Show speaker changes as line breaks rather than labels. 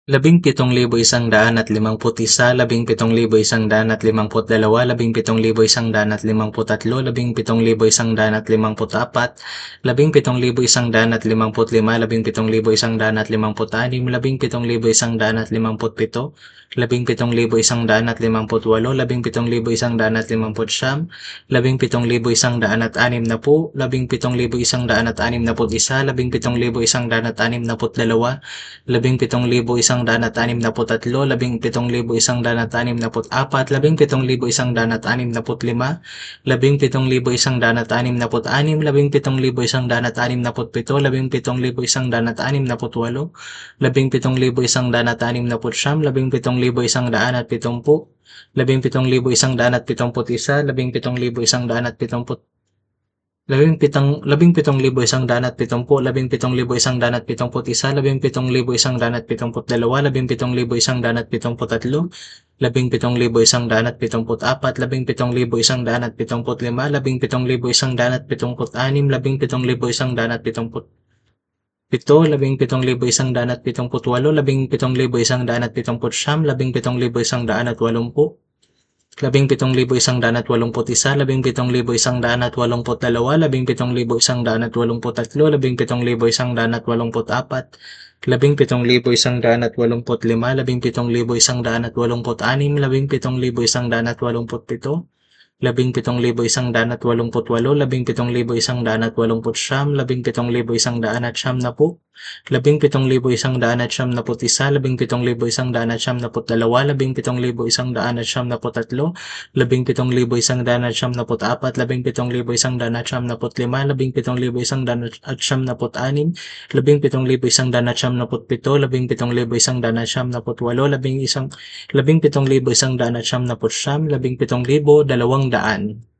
17,151, 17,152, 17,153, 17,154, 17,155, 17,156, 17,157, 17,158, 17,159, 17,160, 17,161, 17,162, 17,163, 17,164, 17,165, 17,166, 17,167, 17,168, 17,169, 17,170, 17,171, 17,170, 17,170, 17,171, 17,172, 17,173, 17,174, 17,175, 17,176, 17,177, 17,178, 17,179, 17,180, 17,181, 17,182, 17,183, 17,184, 17,185, 17,186, 17,187, 17,188, 17,189, 17,190, 17,191, 17,192, 17,193, 17,194, 17,195, 17,196, 17,197, 17,198, 17,199, 17,200.